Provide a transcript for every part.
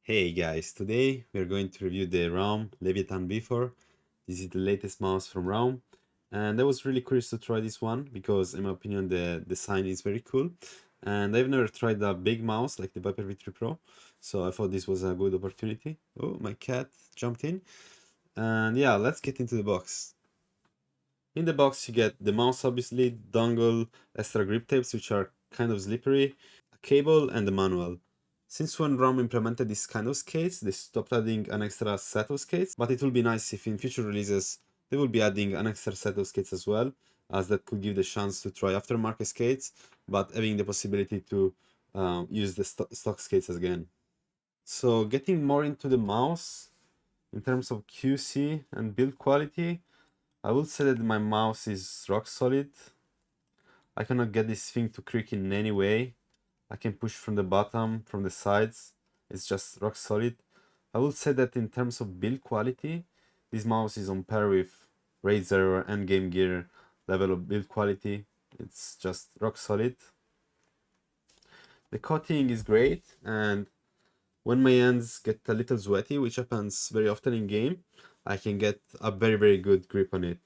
Hey guys, today we're going to review the RAWM Leviathan V4. This is the latest mouse from RAWM, and I was really curious to try this one because in my opinion the design is very cool, and I've never tried a big mouse like the Viper V3 Pro, so I thought this was a good opportunity. Oh, my cat jumped in, and yeah, let's get into the box. In the box you get the mouse obviously, dongle, extra grip tapes which are kind of slippery, a cable and the manual. Since when ROM implemented this kind of skates, they stopped adding an extra set of skates, but it will be nice if in future releases they will be adding an extra set of skates as well, as that could give the chance to try aftermarket skates, but having the possibility to use the stock skates again. So getting more into the mouse, in terms of QC and build quality, I would say that my mouse is rock solid. I cannot get this thing to creak in any way. I can push from the bottom, from the sides. It's just rock solid. I would say that in terms of build quality, this mouse is on par with Razer and Game Gear level of build quality. It's just rock solid. The coating is great, and when my hands get a little sweaty, which happens very often in game, I can get a very good grip on it.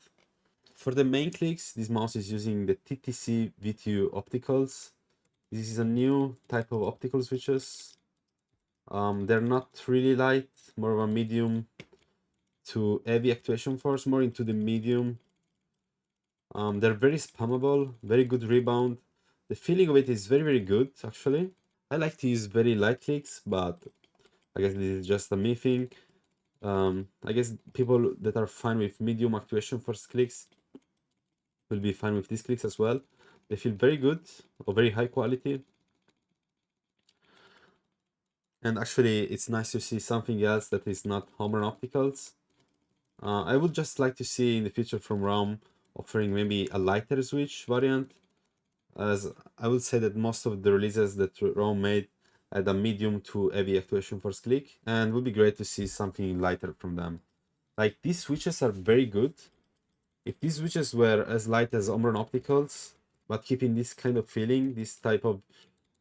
For the main clicks, this mouse is using the TTC V2 opticals. This is a new type of optical switches. They're not really light, more of a medium to heavy actuation force, more into the medium. They're very spammable, very good rebound. The feeling of it is very good, actually. I like to use very light clicks, but I guess this is just a me thing. I guess people that are fine with medium actuation force clicks will be fine with these clicks as well. They feel very good or very high quality. And actually, it's nice to see something else that is not home run opticals. I would just like to see in the future from ROM offering maybe a lighter switch variant, as I would say that most of the releases that ROM made had a medium to heavy actuation force click, and it would be great to see something lighter from them. Like, these switches are very good. If these switches were as light as home run opticals, but keeping this kind of feeling, this type of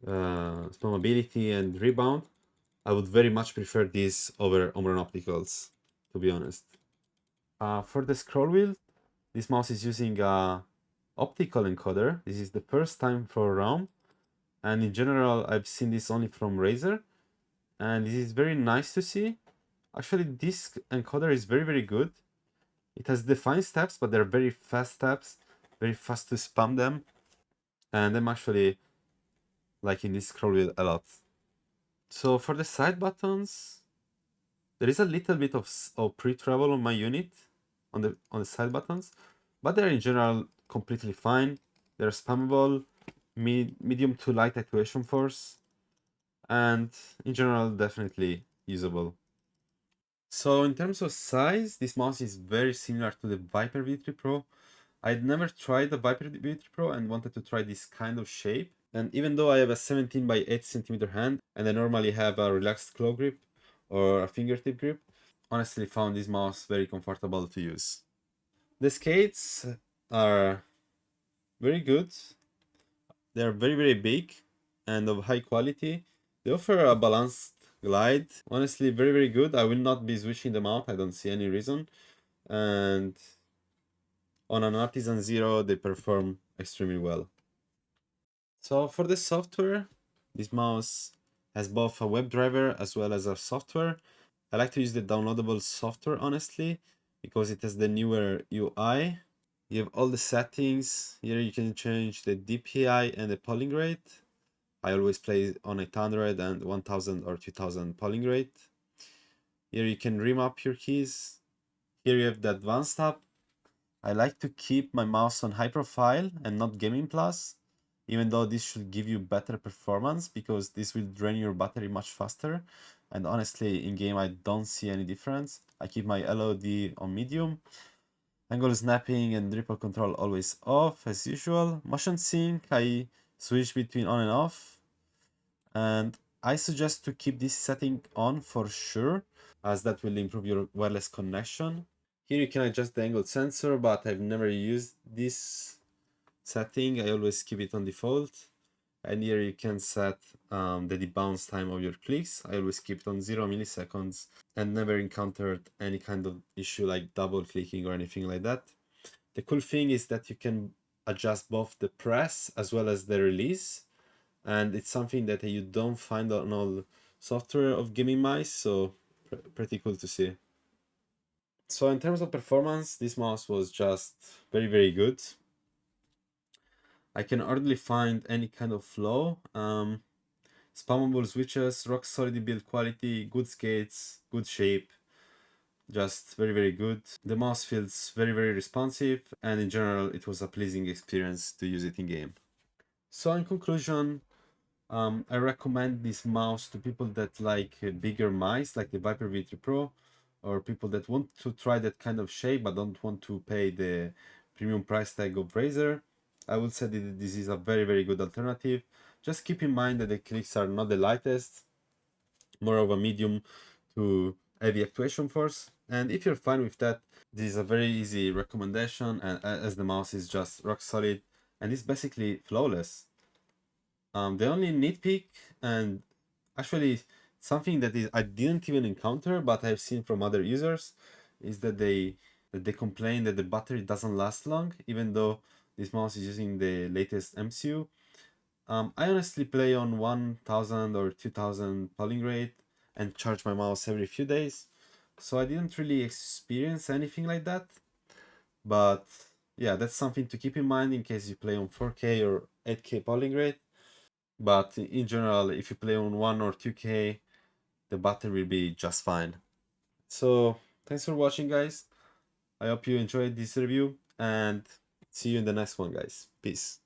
spammability and rebound, I would very much prefer these over home run opticals, to be honest. For the scroll wheel, this mouse is using a optical encoder. This is the first time for ROM, and in general, I've seen this only from Razer, and this is very nice to see. Actually, this encoder is very good. It has defined steps, but they're very fast steps, very fast to spam them, and I'm actually liking this scroll wheel a lot. So for the side buttons, there is a little bit of pre-travel on my unit on the side buttons, but they're in general completely fine. They're spammable, medium to light actuation force, and in general definitely usable. So in terms of size, this mouse is very similar to the Viper V3 Pro. I'd never tried the Viper V3 Pro and wanted to try this kind of shape. And even though I have a 17 by 8 centimeter hand and I normally have a relaxed claw grip or a fingertip grip, honestly found this mouse very comfortable to use. The skates are very good. They're very big and of high quality. They offer a balanced glide. Honestly, very good. I will not be switching them out. I don't see any reason. And on an Artisan Zero, they perform extremely well. So for the software, this mouse has both a WebDriver as well as a software. I like to use the downloadable software, honestly, because it has the newer UI. You have all the settings. Here you can change the DPI and the polling rate. I always play on 800 and 1000 or 2000 polling rate. Here you can remap your keys. Here you have the advanced tab. I like to keep my mouse on high profile and not gaming plus, even though this should give you better performance because this will drain your battery much faster. And honestly, in game I don't see any difference. I keep my LOD on medium. Angle snapping and ripple control always off as usual. Motion sync, I switch between on and off. And I suggest to keep this setting on for sure, as that will improve your wireless connection. Here you can adjust the angle sensor, but I've never used this setting. I always keep it on default. And here you can set the debounce time of your clicks. I always keep it on 0 milliseconds and never encountered any kind of issue like double clicking or anything like that. The cool thing is that you can adjust both the press as well as the release, and it's something that you don't find on all software of gaming mice, so pretty cool to see. So in terms of performance, this mouse was just very good. I can hardly find any kind of flaw. Spammable switches, rock solid build quality, good skates, good shape, just very good. The mouse feels very responsive, and in general it was a pleasing experience to use it in game. So in conclusion, I recommend this mouse to people that like bigger mice like the Viper V3 Pro, or people that want to try that kind of shape but don't want to pay the premium price tag of Razer. I would say that this is a very good alternative. Just keep in mind that the clicks are not the lightest, more of a medium to heavy actuation force. And if you're fine with that, this is a very easy recommendation, and as the mouse is just rock solid and it's basically flawless. The only nitpick, and actually something that is I didn't even encounter but I've seen from other users, is that they complain that the battery doesn't last long even though this mouse is using the latest MCU. I honestly play on 1000 or 2000 polling rate and charge my mouse every few days, so I didn't really experience anything like that. But yeah, that's something to keep in mind in case you play on 4K or 8K polling rate. But in general, if you play on 1 or 2K, the battery will be just fine. So thanks for watching, guys. I hope you enjoyed this review, and see you in the next one, guys. Peace.